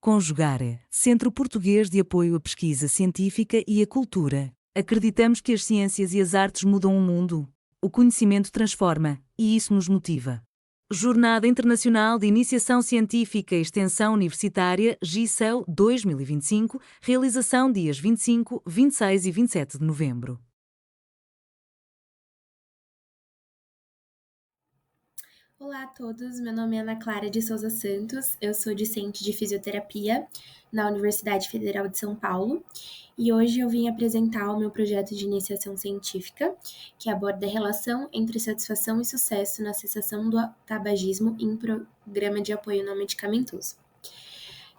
Conjugare, Centro Português de Apoio à Pesquisa Científica e à Cultura. Acreditamos que as ciências e as artes mudam o mundo. O conhecimento transforma, e isso nos motiva. Jornada Internacional de Iniciação Científica e Extensão Universitária GICEL 2025, realização dias 25, 26 e 27 de novembro. Olá a todos, meu nome é Ana Clara de Souza Santos, eu sou discente de fisioterapia na Universidade Federal de São Paulo e hoje eu vim apresentar o meu projeto de iniciação científica, que aborda a relação entre satisfação e sucesso na cessação do tabagismo em programa de apoio não medicamentoso.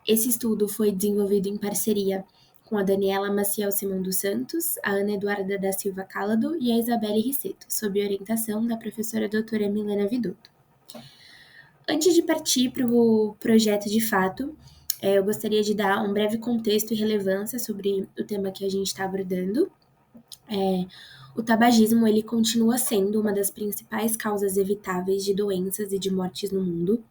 Esse estudo foi desenvolvido em parceria com a Daniela Maciel Simão dos Santos, a Ana Eduarda da Silva Cálado e a Isabelle Risseto, sob orientação da professora doutora Milena Vidotto. Antes de partir para o projeto de fato, eu gostaria de dar um breve contexto e relevância sobre o tema que a gente está abordando. O tabagismo ele continua sendo uma das principais causas evitáveis de doenças e de mortes no mundo,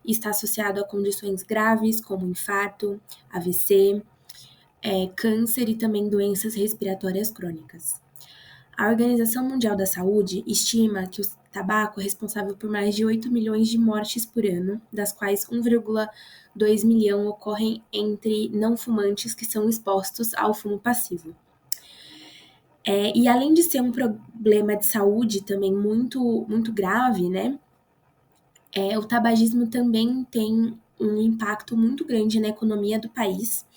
e está associado a condições graves como infarto, AVC, câncer e também doenças respiratórias crônicas. A Organização Mundial da Saúde estima que o tabaco é responsável por mais de 8 milhões de mortes por ano, das quais 1,2 milhão ocorrem entre não fumantes que são expostos ao fumo passivo. E além de ser um problema de saúde também muito, muito grave, né? O tabagismo também tem um impacto muito grande na economia do país,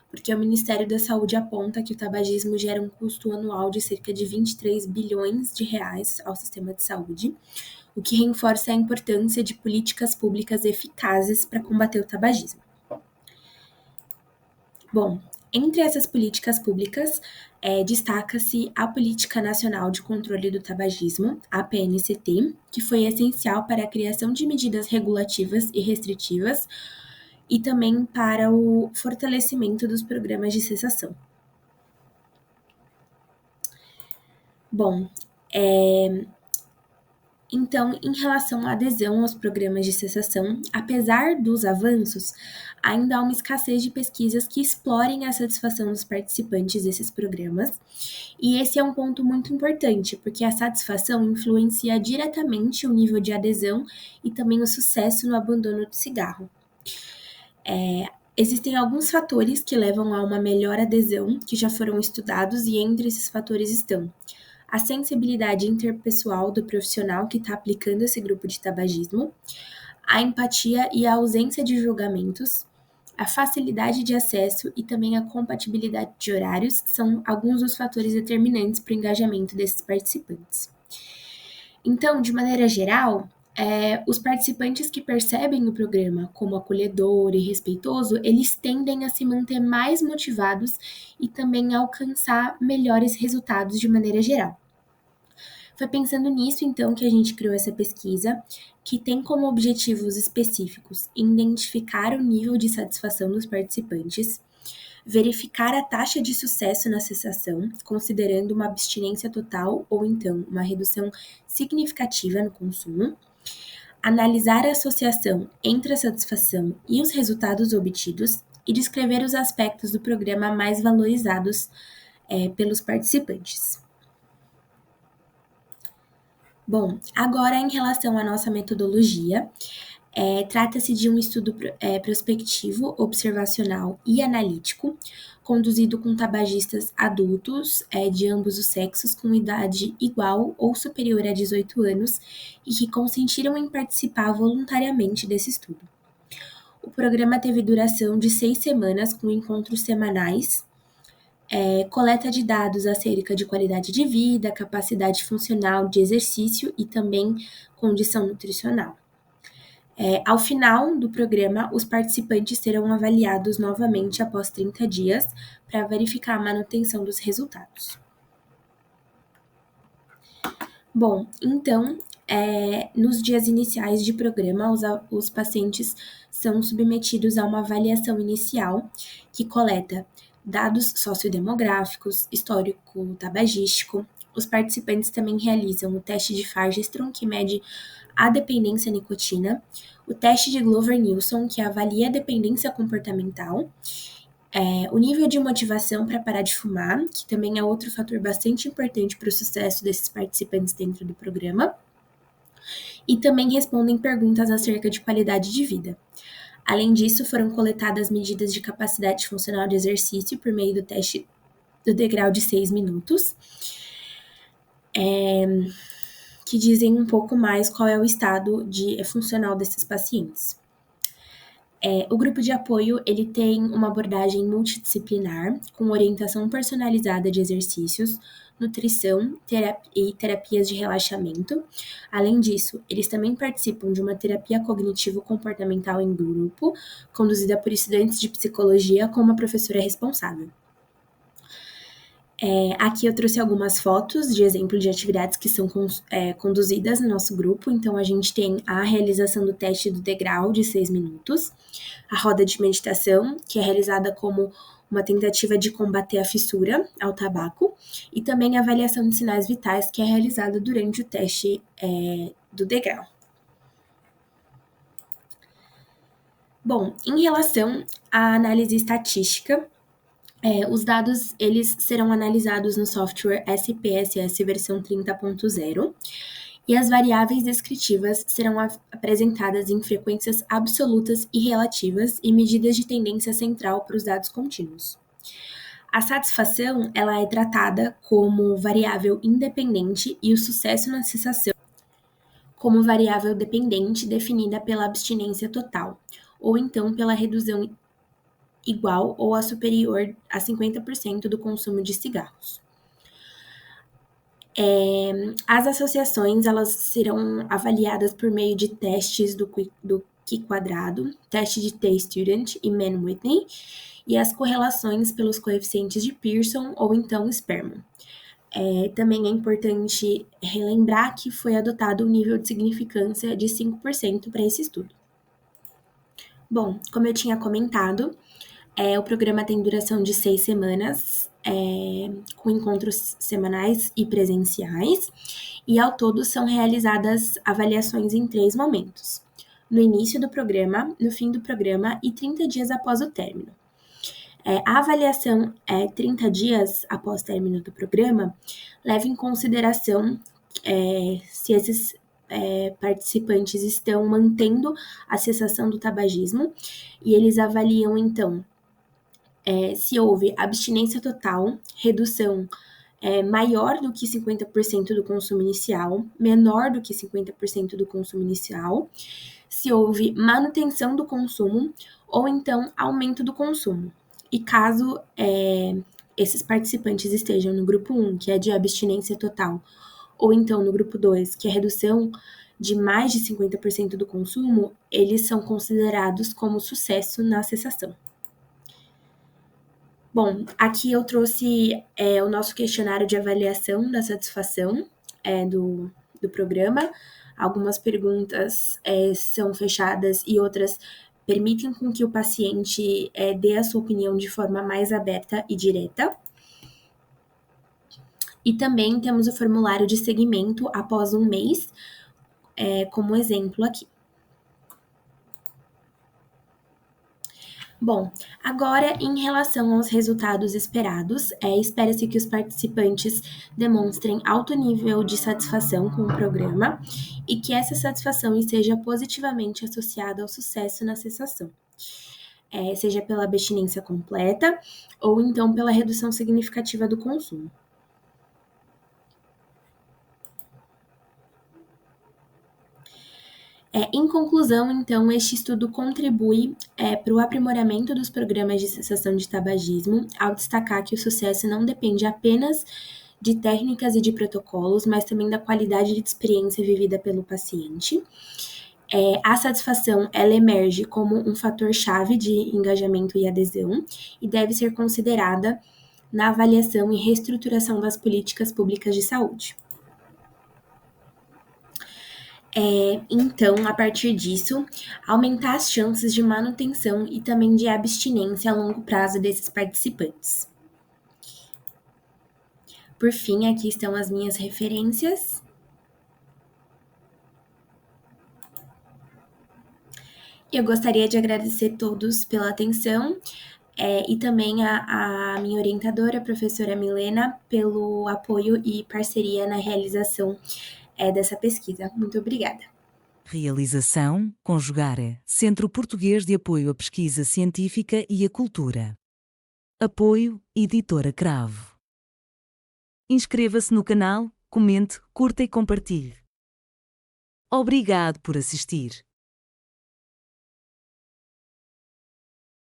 porque o Ministério da Saúde aponta que o tabagismo gera um custo anual de cerca de 23 bilhões de reais ao sistema de saúde, o que reforça a importância de políticas públicas eficazes para combater o tabagismo. Bom, entre essas políticas públicas, destaca-se a Política Nacional de Controle do Tabagismo, a PNCT, que foi essencial para a criação de medidas regulativas e restritivas, e também para o fortalecimento dos programas de cessação. Bom, então, em relação à adesão aos programas de cessação, apesar dos avanços, ainda há uma escassez de pesquisas que explorem a satisfação dos participantes desses programas, e esse é um ponto muito importante, porque a satisfação influencia diretamente o nível de adesão e também o sucesso no abandono do cigarro. Existem alguns fatores que levam a uma melhor adesão, que já foram estudados, e entre esses fatores estão a sensibilidade interpessoal do profissional que está aplicando esse grupo de tabagismo, a empatia e a ausência de julgamentos, a facilidade de acesso e também a compatibilidade de horários são alguns dos fatores determinantes para o engajamento desses participantes. Então, de maneira geral, os participantes que percebem o programa como acolhedor e respeitoso, eles tendem a se manter mais motivados e também a alcançar melhores resultados de maneira geral. Foi pensando nisso, então, que a gente criou essa pesquisa, que tem como objetivos específicos identificar o nível de satisfação dos participantes, verificar a taxa de sucesso na cessação, considerando uma abstinência total ou então uma redução significativa no consumo, analisar a associação entre a satisfação e os resultados obtidos e descrever os aspectos do programa mais valorizados pelos participantes. Bom, agora em relação à nossa metodologia, trata-se de um estudo prospectivo, observacional e analítico, conduzido com tabagistas adultos de ambos os sexos com idade igual ou superior a 18 anos e que consentiram em participar voluntariamente desse estudo. O programa teve duração de 6 semanas, com encontros semanais, coleta de dados acerca de qualidade de vida, capacidade funcional de exercício e também condição nutricional. Ao final do programa, os participantes serão avaliados novamente após 30 dias para verificar a manutenção dos resultados. Bom, então, nos dias iniciais de programa, os pacientes são submetidos a uma avaliação inicial que coleta dados sociodemográficos, histórico tabagístico. Os participantes também realizam o teste de Fargestrom, que mede a dependência à nicotina, o teste de Glover-Nilsson, que avalia a dependência comportamental, o nível de motivação para parar de fumar, que também é outro fator bastante importante para o sucesso desses participantes dentro do programa, e também respondem perguntas acerca de qualidade de vida. Além disso, foram coletadas medidas de capacidade funcional de exercício por meio do teste do degrau de 6 minutos, que dizem um pouco mais qual é o estado funcional desses pacientes. O grupo de apoio ele tem uma abordagem multidisciplinar, com orientação personalizada de exercícios, nutrição e terapias de relaxamento. Além disso, eles também participam de uma terapia cognitivo-comportamental em grupo, conduzida por estudantes de psicologia com uma professora responsável. Aqui eu trouxe algumas fotos de exemplo de atividades que são conduzidas no nosso grupo. Então, a gente tem a realização do teste do degrau de 6 minutos, a roda de meditação, que é realizada como uma tentativa de combater a fissura ao tabaco, e também a avaliação de sinais vitais, que é realizada durante o teste do degrau. Bom, em relação à análise estatística, os dados eles serão analisados no software SPSS versão 30.0 e as variáveis descritivas serão apresentadas em frequências absolutas e relativas e medidas de tendência central para os dados contínuos. A satisfação ela é tratada como variável independente e o sucesso na cessação como variável dependente definida pela abstinência total, ou então pela redução igual ou superior a 50% do consumo de cigarros. As associações elas serão avaliadas por meio de testes do Q-quadrado, teste de T-Student e Mann-Whitney, e as correlações pelos coeficientes de Pearson ou então Spearman. Também é importante relembrar que foi adotado um nível de significância de 5% para esse estudo. Bom, como eu tinha comentado, o programa tem duração de 6 semanas, com encontros semanais e presenciais, e ao todo são realizadas avaliações em 3 momentos: no início do programa, no fim do programa e 30 dias após o término. A avaliação 30 dias após o término do programa leva em consideração se esses participantes estão mantendo a cessação do tabagismo, e eles avaliam, então, se houve abstinência total, redução maior do que 50% do consumo inicial, menor do que 50% do consumo inicial, se houve manutenção do consumo ou então aumento do consumo. E caso esses participantes estejam no grupo 1, que é de abstinência total, ou então no grupo 2, que é redução de mais de 50% do consumo, eles são considerados como sucesso na cessação. Bom, aqui eu trouxe o nosso questionário de avaliação da satisfação do programa. Algumas perguntas são fechadas e outras permitem com que o paciente dê a sua opinião de forma mais aberta e direta. E também temos o formulário de seguimento após um mês, como exemplo aqui. Bom, agora em relação aos resultados esperados, espera-se que os participantes demonstrem alto nível de satisfação com o programa e que essa satisfação esteja positivamente associada ao sucesso na cessação, seja pela abstinência completa ou então pela redução significativa do consumo. Em conclusão, então, este estudo contribui para o aprimoramento dos programas de cessação de tabagismo, ao destacar que o sucesso não depende apenas de técnicas e de protocolos, mas também da qualidade de experiência vivida pelo paciente. A satisfação, ela emerge como um fator-chave de engajamento e adesão e deve ser considerada na avaliação e reestruturação das políticas públicas de saúde. Então, a partir disso, aumentar as chances de manutenção e também de abstinência a longo prazo desses participantes. Por fim, aqui estão as minhas referências. Eu gostaria de agradecer todos pela atenção e também a minha orientadora, a professora Milena, pelo apoio e parceria na realização dessa pesquisa. Muito obrigada. Realização, Conjugare, Centro Português de Apoio à Pesquisa Científica e à Cultura. Apoio, Editora Cravo. Inscreva-se no canal, comente, curta e compartilhe. Obrigado por assistir.